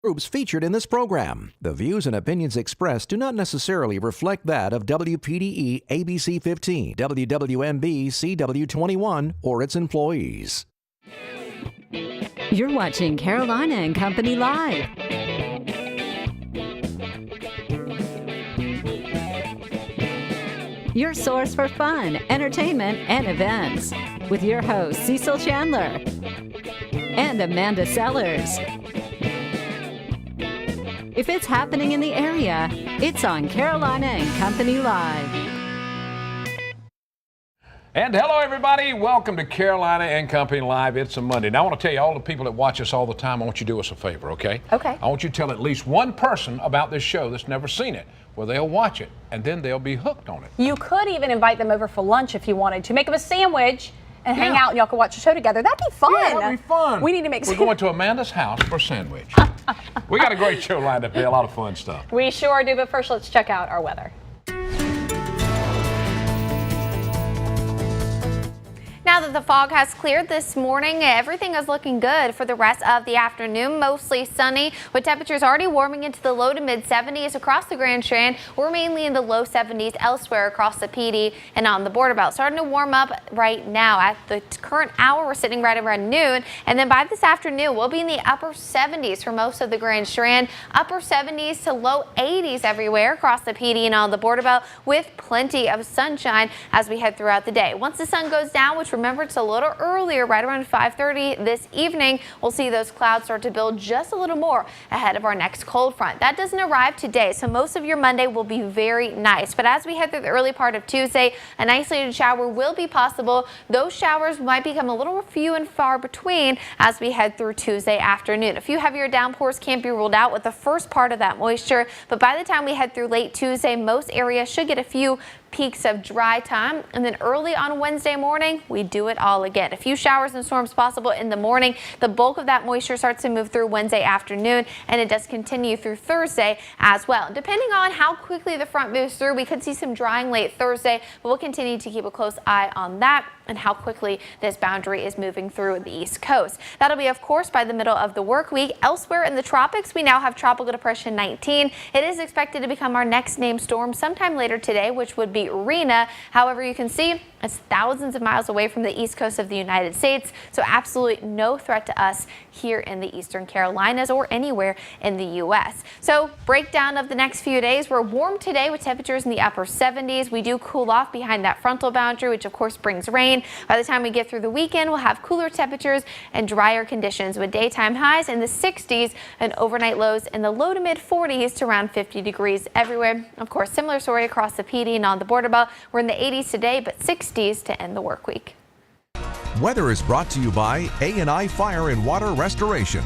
Groups featured in this program. The views and opinions expressed do not necessarily reflect that of WPDE ABC 15, WWMB CW 21, or its employees. You're watching Carolina and Company Live. Your source for fun, entertainment, and events. With your hosts, Cecil Chandler and Amanda Sellers. If it's happening in the area, it's on Carolina and Company Live. And hello, everybody. Welcome to Carolina and Company Live. It's a Monday. Now, I want to tell you, all the people that watch us all the time, I want you to do us a favor, okay? Okay. I want you to tell at least one person about this show that's never seen it. Well, they'll watch it, and then they'll be hooked on it. You could even invite them over for lunch if you wanted to. Make them a sandwich and hang out, and y'all can watch the show together. That'd be fun. Yeah, that'd be fun. We need to make We're going to Amanda's house for a sandwich. We got a great show lined up here, a lot of fun stuff. We sure do, but first let's check out our weather. Now that the fog has cleared this morning, everything is looking good for the rest of the afternoon. Mostly sunny, with temperatures already warming into the low to mid 70s across the Grand Strand. We're mainly in the low 70s elsewhere across the PD and on the border belt. Starting to warm up right now. At the current hour, we're sitting right around noon. And then by this afternoon, we'll be in the upper 70s for most of the Grand Strand. Upper 70s to low 80s everywhere across the PD and on the border belt, with plenty of sunshine as we head throughout the day. Once the sun goes down, which remember, it's a little earlier, right around 5:30 this evening, we'll see those clouds start to build just a little more ahead of our next cold front. That doesn't arrive today, so most of your Monday will be very nice. But as we head through the early part of Tuesday, an isolated shower will be possible. Those showers might become a little few and far between as we head through Tuesday afternoon. A few heavier downpours can't be ruled out with the first part of that moisture, but by the time we head through late Tuesday, most areas should get a few peaks of dry time, and then early on Wednesday morning, we do it all again. A few showers and storms possible in the morning. The bulk of that moisture starts to move through Wednesday afternoon, and it does continue through Thursday as well. Depending on how quickly the front moves through, we could see some drying late Thursday, but we'll continue to keep a close eye on that and how quickly this boundary is moving through the East Coast. That'll be, of course, by the middle of the work week. Elsewhere in the tropics, we now have Tropical Depression 19. It is expected to become our next named storm sometime later today, which would be Rena. However, you can see it's thousands of miles away from the east coast of the United States, so absolutely no threat to us here in the Eastern Carolinas or anywhere in the U.S. So breakdown of the next few days. We're warm today with temperatures in the upper 70s. We do cool off behind that frontal boundary, which of course brings rain. By the time we get through the weekend, we'll have cooler temperatures and drier conditions with daytime highs in the 60s and overnight lows in the low to mid 40s to around 50 degrees everywhere. Of course, similar story across the PD and on the border belt. We're in the 80s today, but 60s to end the work week. Weather is brought to you by A&I Fire and Water Restoration.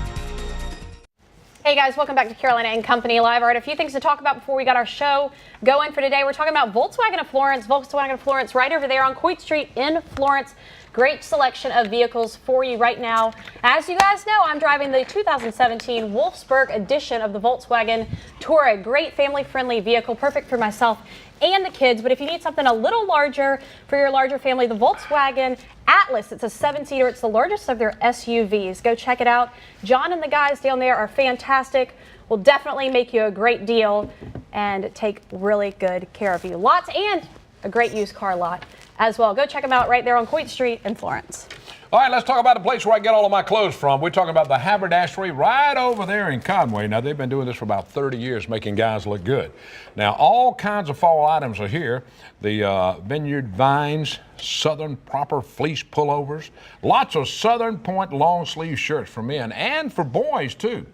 Hey guys, welcome back to Carolina and Company Live. All right, a few things to talk about before we got our show going for today. We're talking about Volkswagen of Florence right over there on Coit Street in Florence. Great selection of vehicles for you right now. As you guys know, I'm driving the 2017 Wolfsburg edition of the Volkswagen Touareg. Great family-friendly vehicle, perfect for myself and the kids. But if you need something a little larger for your larger family, the Volkswagen Atlas, it's a 7-seater. It's the largest of their SUVs. Go check it out. John and the guys down there are fantastic. Will definitely make you a great deal and take really good care of you. Lots and a great used car lot as well. Go check them out right there on Coit Street in Florence. All right, let's talk about the place where I get all of my clothes from. We're talking about the Haberdashery right over there in Conway. Now, they've been doing this for about 30 years, making guys look good. Now, all kinds of fall items are here. The Vineyard Vines, Southern Proper Fleece pullovers, lots of Southern Point long sleeve shirts for men and for boys, too.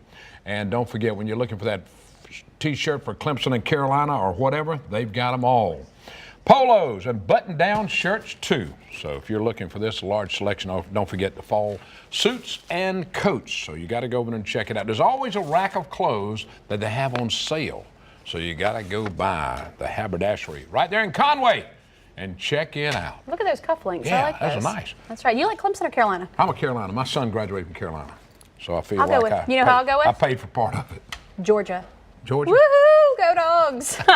And don't forget, when you're looking for that T-shirt for Clemson and Carolina or whatever, they've got them all. Polos and button-down shirts, too. So if you're looking for this large selection, don't forget the fall suits and coats. So you got to go over there and check it out. There's always a rack of clothes that they have on sale. So you got to go by the Haberdashery right there in Conway and check it out. Look at those cufflinks. Yeah, I like those. those are nice. That's right. You like Clemson or Carolina? I'm a Carolina. My son graduated from Carolina. So I feel I'll like go with, you know how I'll go with? I paid for part of it. Georgia. Georgia? Woohoo! Go Dogs! All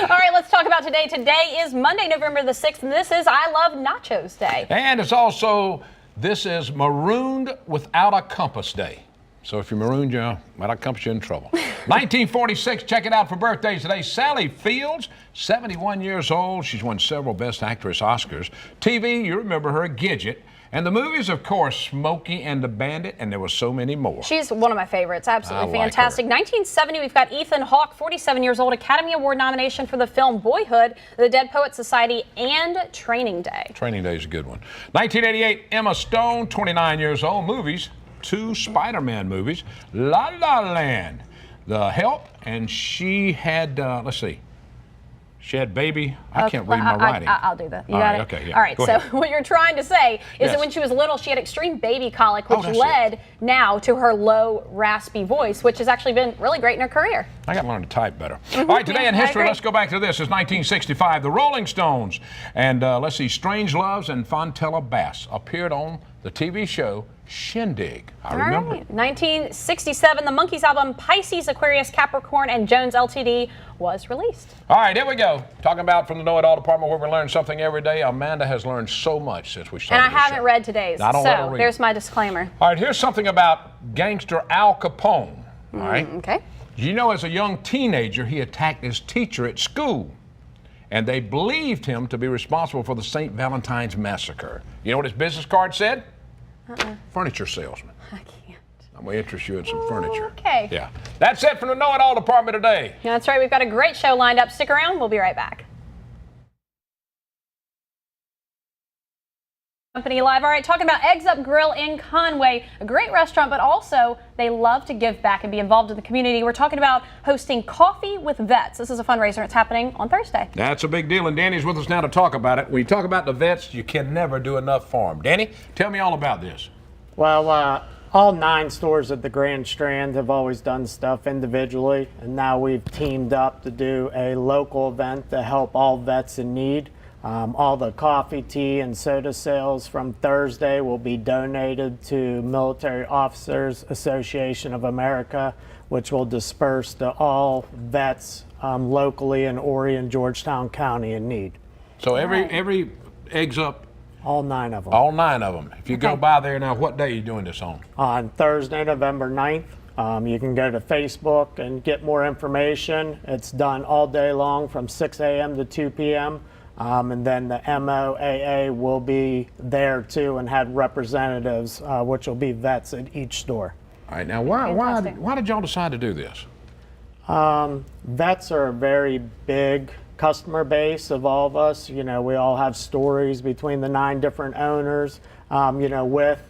right, let's talk about today. Today is Monday, November the 6th, and this is I Love Nachos Day. And it's also, this is Marooned Without a Compass Day. So if you marooned you, well, that comes you in trouble. 1946, check it out for birthdays today. Sally Fields, 71 years old. She's won several Best Actress Oscars. TV, you remember her, Gidget. And the movies, of course, Smokey and the Bandit, and there were so many more. She's one of my favorites. Absolutely fantastic. Her. 1970, we've got Ethan Hawke, 47 years old, Academy Award nomination for the film Boyhood, The Dead Poets Society, and Training Day. Training Day is a good one. 1988, Emma Stone, 29 years old. Movies, 2 Spider-Man movies. La La Land, The Help, and she had, let's see. She had baby. I can't read my writing. I'll do that. You got it? Okay, yeah. All right, Go so ahead. what you're trying to say is that when she was little, she had extreme baby colic, which led now to her low, raspy voice, which has actually been really great in her career. I got to learn to type better. All right, today in history, let's go back to this. It's 1965. The Rolling Stones and, let's see, Strange Loves and Fontella Bass appeared on the TV show Shindig. I remember. 1967, the Monkees album Pisces, Aquarius, Capricorn, and Jones Ltd. was released. All right, here we go. Talking about from the Know It All department where we learn something every day. Amanda has learned so much since we started. And I haven't read today's, so there's my disclaimer. All right, here's something about gangster Al Capone. All right. Okay. You know, as a young teenager, he attacked his teacher at school, and they believed him to be responsible for the St. Valentine's massacre. You know what his business card said? Furniture salesman. I can't. I'm going to interest you in some furniture. Okay. Yeah. That's it from the Know It All department today. Yeah, that's right. We've got a great show lined up. Stick around. We'll be right back. Company Live. All right, talking about Eggs Up Grill in Conway, a great restaurant, but also they love to give back and be involved in the community. We're talking about hosting Coffee with Vets. This is a fundraiser. It's happening on Thursday. That's a big deal, and Danny's with us now to talk about it. When you talk about the vets, you can never do enough for them. Danny, tell me all about this. Well, all 9 stores at the Grand Strand have always done stuff individually, and now we've teamed up to do a local event to help all vets in need. All the coffee, tea, and soda sales from Thursday will be donated to Military Officers Association of America, which will disperse to all vets locally in Horry and Georgetown County in need. So every Eggs Up? All 9 of them. All 9 of them. If you go by there now, what day are you doing this on? On Thursday, November 9th. You can go to Facebook and get more information. It's done all day long from 6 a.m. to 2 p.m. And then the MOAA will be there too and had representatives, which will be vets at each store. All right, now why did y'all decide to do this? Vets are a very big customer base of all of us. You know, we all have stories between the 9 different owners, with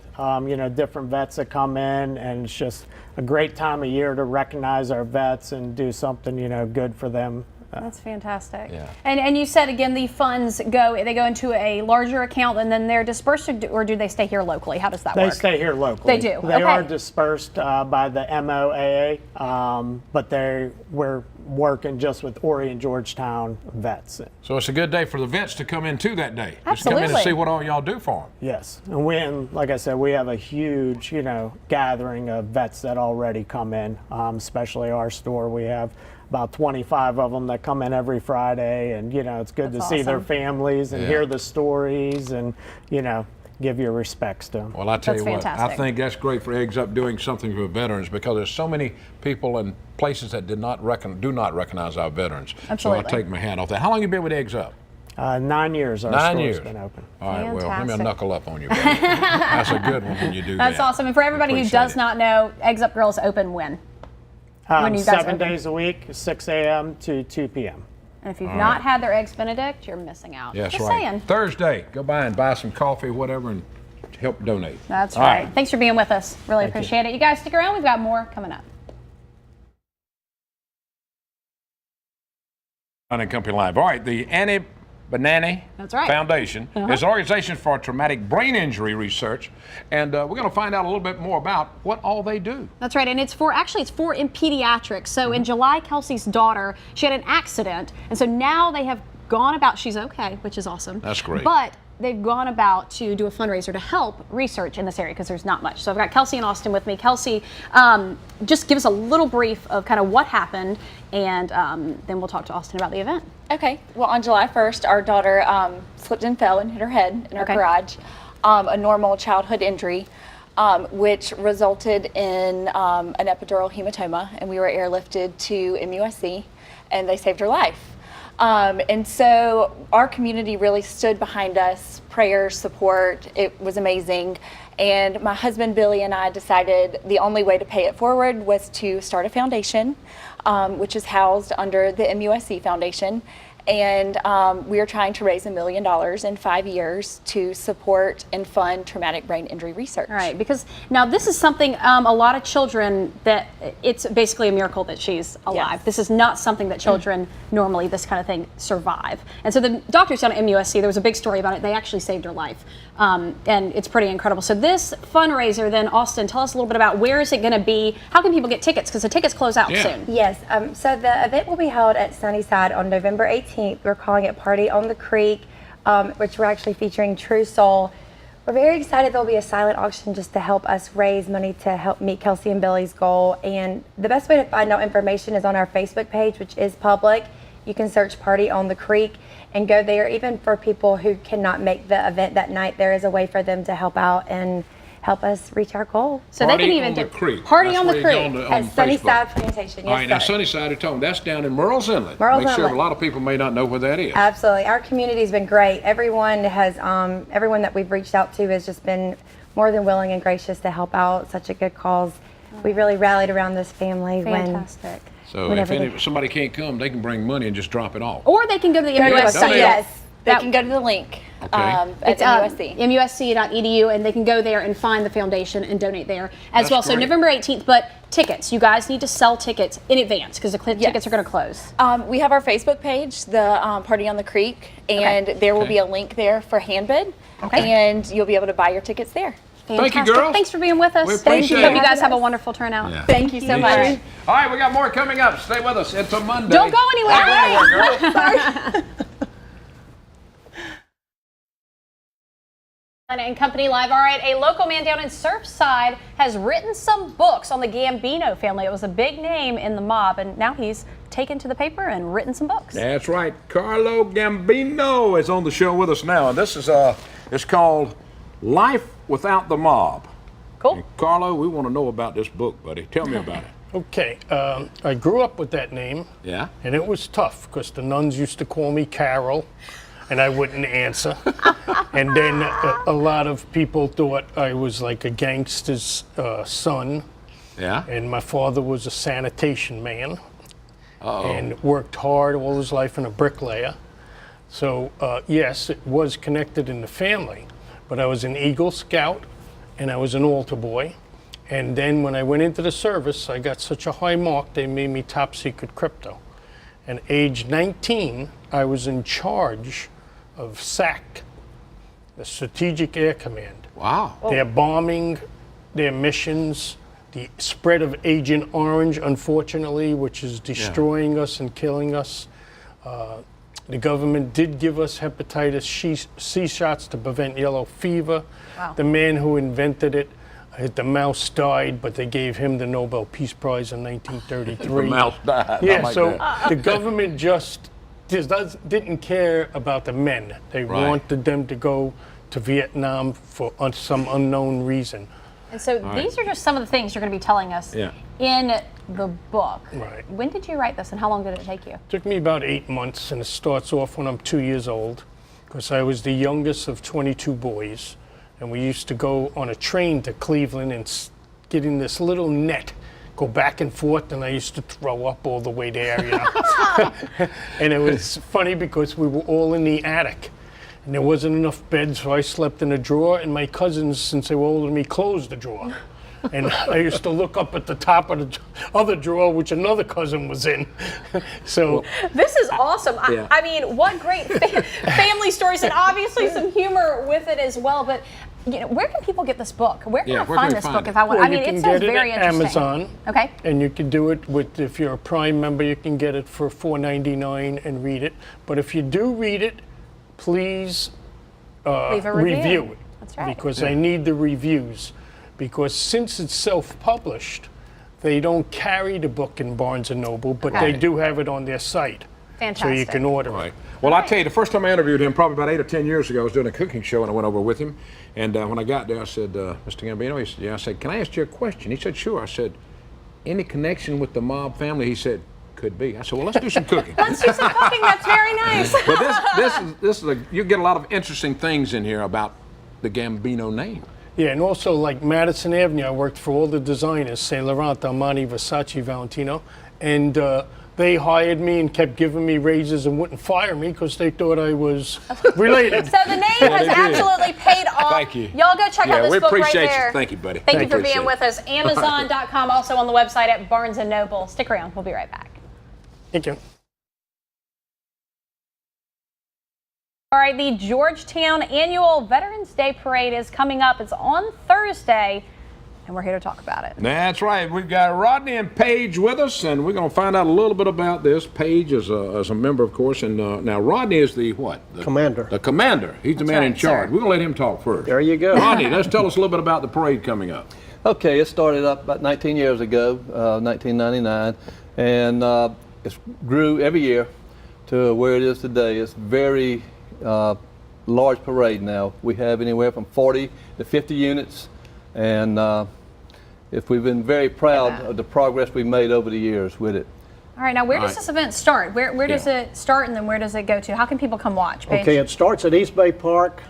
different vets that come in, and it's just a great time of year to recognize our vets and do something, good for them. That's fantastic. Yeah. And you said again the funds go into a larger account and then they're dispersed, or do they stay here locally? How does that work? They stay here locally. They do. They are dispersed by the MOAA, but we're working just with Horry and Georgetown vets. So it's a good day for the vets to come in too that day. Absolutely. Just come in and see what all y'all do for them. Yes, and like I said, we have a huge, gathering of vets that already come in, especially our store. We have about 25 of them that come in every Friday, and it's good to see their families and hear the stories and give your respects to them. Well, I tell you what, fantastic. I think that's great for Eggs Up doing something for veterans, because there's so many people and places that do not recognize our veterans. Absolutely. So I take my hat off that. How long you been with Eggs Up? 9 years our 9 store's years. been open. All right, well, let me Fantastic. knuckle up on you, buddy. That's a good one when you do that. That's awesome. And for everybody who does not know, Eggs Up Grill is open when? When you guys 7 open? days a week, 6 a.m. to 2 p.m. And if you've not had their Eggs Benedict, you're missing out. Yes, Just right. saying. Thursday, go by and buy some coffee, whatever, and help donate. That's All right. Thanks for being with us. Really appreciate it. You guys stick around. We've got more coming up. On Company Live. All right, the Annie Banani That's right. Foundation is an organization for traumatic brain injury research, and we're going to find out a little bit more about what all they do. That's right, and it's for in pediatrics. So in July, Kelsey's daughter, she had an accident, and so now they have gone about, she's okay, which is awesome. That's great. But they've gone about to do a fundraiser to help research in this area because there's not much. So I've got Kelsey and Austin with me. Kelsey, just give us a little brief of kind of what happened, and then we'll talk to Austin about the event. Okay. Well, on July 1st, our daughter slipped and fell and hit her head in our garage. A normal childhood injury. which resulted in an epidural hematoma, and we were airlifted to MUSC, and they saved her life. And so our community really stood behind us, prayers, support. It was amazing. And my husband, Billy, and I decided the only way to pay it forward was to start a foundation, which is housed under the MUSC Foundation. And we are trying to raise $1 million in 5 years to support and fund traumatic brain injury research. All right, because now this is something a lot of children that it's basically a miracle that she's alive. Yes. This is not something that children normally, this kind of thing, survive. And so the doctors down at MUSC, there was a big story about it. They actually saved her life, and it's pretty incredible. So this fundraiser, then, Austin, tell us a little bit about where is it going to be? How can people get tickets? Because the tickets close out soon. Yes, so the event will be held at Sunnyside on November 18th. We're calling it Party on the Creek, which we're actually featuring True Soul. We're very excited there'll be a silent auction just to help us raise money to help meet Kelsey and Billy's goal. And the best way to find out information is on our Facebook page, which is public. You can search Party on the Creek and go there. Even for people who cannot make the event that night, there is a way for them to help out and help us reach our goal. So Party they can even on the do Creek. Party That's on the where Creek you go At on Sunnyside Facebook. Plantation, All right, yes, now sir. Sunnyside, you're talking, that's down in Merle's Inlet. Merle's Make sure Inlet. a lot of people may not know where that is. Absolutely. Our community's been great. Everyone that we've reached out to has just been more than willing and gracious to help out such a good cause. We really rallied around this family Fantastic. So whenever if somebody can't come, they can bring money and just drop it off. Or they can go to the Go to MUSC the site. website. Yes. They can go to the link at It's MUSC. musc.edu, and they can go there and find the foundation and donate there as That's well. So great. November 18th, but tickets, you guys need to sell tickets in advance because the tickets are going to close. We have our Facebook page, the Party on the Creek, and there will be a link there for handbid, and you'll be able to buy your tickets there. Thank you, Fantastic. girls. Thanks for being with us. We appreciate Hope it. you guys have a wonderful turnout. Yeah. Thank you so much. All right, we got more coming up. Stay with us. It's a Monday. Don't go anywhere. Don't go anywhere, girls. And Company Live. All right, a local man down in Surfside has written some books on the Gambino family. It was a big name in the mob, and now he's taken to the paper and written some books. That's right. Carlo Gambino is on the show with us now. And this is it's called Life Without the Mob. Cool. And Carlo, we want to know about this book, buddy. Tell me about it. Okay, I grew up with that name, Yeah? and it was tough because the nuns used to call me Carol, and I wouldn't answer. And then a lot of people thought I was like a gangster's son, Yeah? and my father was a sanitation man and worked hard all his life in a bricklayer. So yes, it was connected in the family, but I was an Eagle Scout and I was an altar boy. And then when I went into the service, I got such a high mark, they made me top secret crypto. And age 19, I was in charge of SAC, the Strategic Air Command. Wow. Their bombing, their missions, the spread of Agent Orange, unfortunately, which is destroying us and killing us. The government did give us hepatitis C shots to prevent yellow fever. Wow. The man who invented it, the mouse died, but they gave him the Nobel Peace Prize in 1933. The mouse died. I Yeah, like so that. the government just didn't care about the men. They Right. wanted them to go to Vietnam for some unknown reason. And so these are just some of the things you're going to be telling us Yeah. in the book. Right. When did you write this, and how long did it take you? Took me about 8 months, and it starts off when I'm 2 years old, because I was the youngest of 22 boys, and we used to go on a train to Cleveland and get in this little net, go back and forth, and I used to throw up all the way there, you know. And it was funny because we were all in the attic, and there wasn't enough beds, so I slept in a drawer, and my cousins, since they were older than me, closed the drawer. And I used to look up at the top of the other drawer, which another cousin was in. So This is awesome. Yeah. I mean, what great family stories, and obviously some humor with it as well. But you know, where can people get this book? Where can I where find can we this find book it? if I want? well, I mean, you can it sounds get it very at interesting. Amazon. Okay. And you can do it with, if you're a Prime member, you can get it for $4.99 and read it. But if you do read it, please Leave a review. it. That's right. Because I need the reviews. Because since it's self-published, they don't carry the book in Barnes & Noble, but they do have it on their site. Fantastic. So you can order Right. it. Well, I tell you, the first time I interviewed him, probably about 8 or 10 years ago, I was doing a cooking show and I went over with him. And when I got there, I said, Mr. Gambino, he said, yeah. I said, can I ask you a question? He said, sure. I said, any connection with the mob family? He said, could be. I said, well, let's do some cooking. Let's do some cooking. That's very nice. But this is you get a lot of interesting things in here about the Gambino name. Yeah, and also like Madison Avenue, I worked for all the designers, Saint Laurent, Armani, Versace, Valentino, and they hired me and kept giving me raises and wouldn't fire me because they thought I was related. So the name has absolutely paid off. Thank you. Y'all go check out this we book right appreciate there. you. Thank you, buddy. Thank you for Appreciate being with us. Amazon.com, also on the website at Barnes & Noble. Stick around. We'll be right back. Thank you. All right, the Georgetown Annual Veterans Day Parade is coming up. It's on Thursday, and we're here to talk about it. That's right. We've got Rodney and Paige with us, and we're going to find out a little bit about this. Paige is a member, of course, and now Rodney is the what? The commander. The commander. He's the man in charge. sir. We're going to let him talk first. There you go. Rodney, let's tell us a little bit about the parade coming up. Okay, it started up about 19 years ago, 1999, and it grew every year to where it is today. It's very large parade now. We have anywhere from 40 to 50 units, and if we've been very proud of the progress we've made over the years with it. All right, now where does this event start? Where does it start, and then where does it go to? How can people come watch, Paige? Okay, it starts at East Bay Park.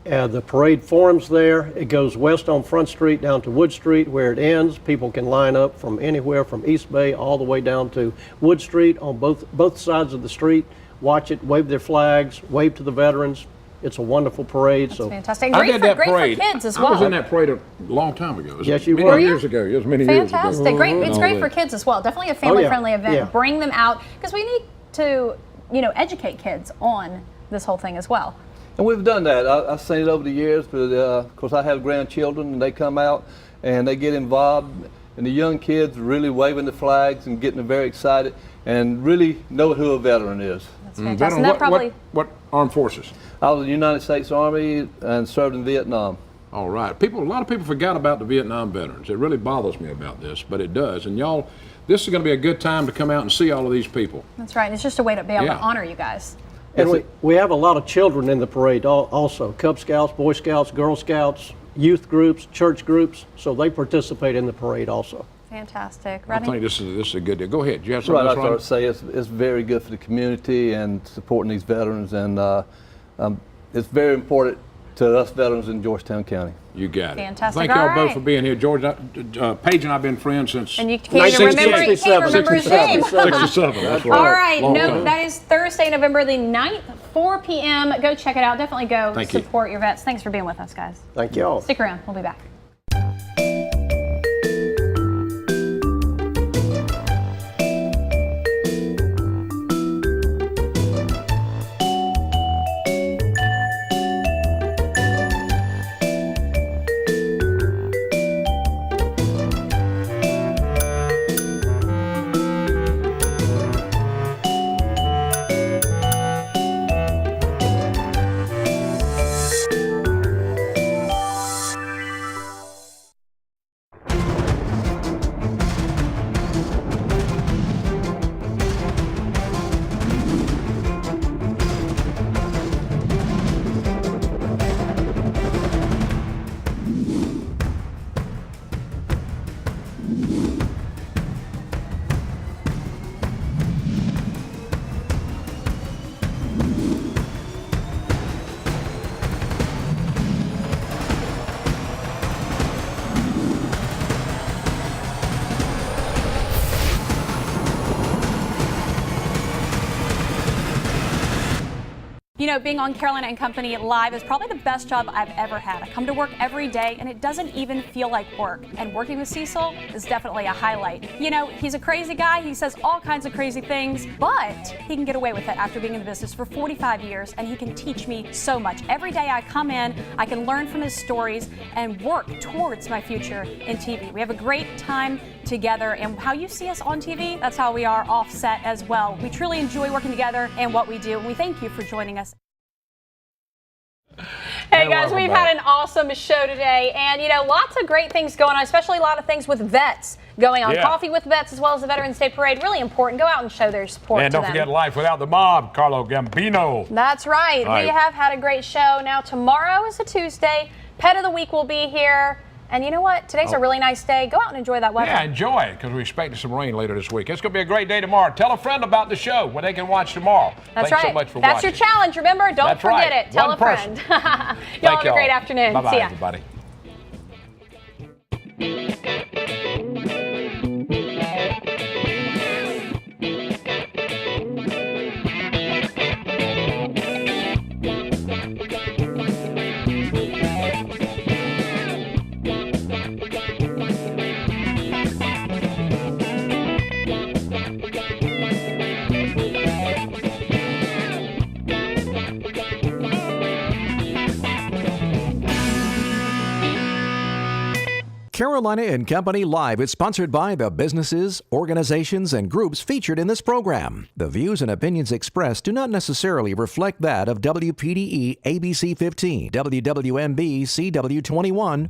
The parade forms there. It goes west on Front Street down to Wood Street where it ends. People can line up from anywhere from East Bay all the way down to Wood Street on both sides of the street. Watch it, wave their flags, wave to the veterans. It's a wonderful parade. That's fantastic. I did that parade. For kids as well. I was in that parade a long time ago. It was yes, you many were. years ago. It was many years ago. Fantastic. Great. It's great for kids as well. Definitely a family-friendly event. Yeah. Bring them out because we need to, educate kids on this whole thing as well. And we've done that. I've seen it over the years, but of course I have grandchildren and they come out and they get involved, and the young kids really waving the flags and getting very excited and really know who a veteran is. That's fantastic. Veteran, what armed forces? I was in the United States Army and served in Vietnam. All right. A lot of people forgot about the Vietnam veterans. It really bothers me about this, but it does. And y'all, this is going to be a good time to come out and see all of these people. That's right. It's just a way to be able to honor you guys. And we have a lot of children in the parade also. Cub Scouts, Boy Scouts, Girl Scouts, youth groups, church groups, so they participate in the parade also. Fantastic. I Rodney? think this is a good deal. Go ahead. Do you have something Right, else, I Rodney? was going to say it's very good for the community and supporting these veterans, and it's very important to us veterans in Georgetown County. You got it. Fantastic. Thank y'all All both right. for being here. George, Paige and I have been friends since And you can't even remember his name. 67. That's right. All right. Long No, time. that is Thursday, November the 9th, 4 p.m. Go check it out. Definitely go Thank you. support your vets. Thanks for being with us, guys. Thank you all. Stick around. We'll be back. You know, being on Carolina and Company Live is probably the best job I've ever had. I come to work every day and it doesn't even feel like work. And working with Cecil is definitely a highlight. You know, he's a crazy guy. He says all kinds of crazy things, but he can get away with it after being in the business for 45 years, and he can teach me so much. Every day I come in, I can learn from his stories and work towards my future in TV. We have a great time together, and how you see us on TV, that's how we are off set as well. We truly enjoy working together and what we do, and we thank you for joining us. Hey guys, we've had an awesome show today, and you know, lots of great things going on, especially a lot of things with vets. going on Yeah. Coffee with Vets as well as the Veterans Day Parade. Really important. Go out and show their support And to don't them. forget Life Without the Mob, Carlo Gambino. That's right. All right. We have had a great show. Now tomorrow is a Tuesday. Pet of the Week will be here. And you know what? Today's a really nice day. Go out and enjoy that weather. Yeah, enjoy it, because we're expecting some rain later this week. It's going to be a great day tomorrow. Tell a friend about the show when they can watch tomorrow. That's Thanks right. so much for That's watching. your challenge. Remember, don't That's forget right. it. Tell One a friend. person. Y'all have Thank a great afternoon. Bye-bye, See ya. everybody. Carolina and Company Live is sponsored by the businesses, organizations, and groups featured in this program. The views and opinions expressed do not necessarily reflect that of WPDE ABC 15, WWMB CW 21,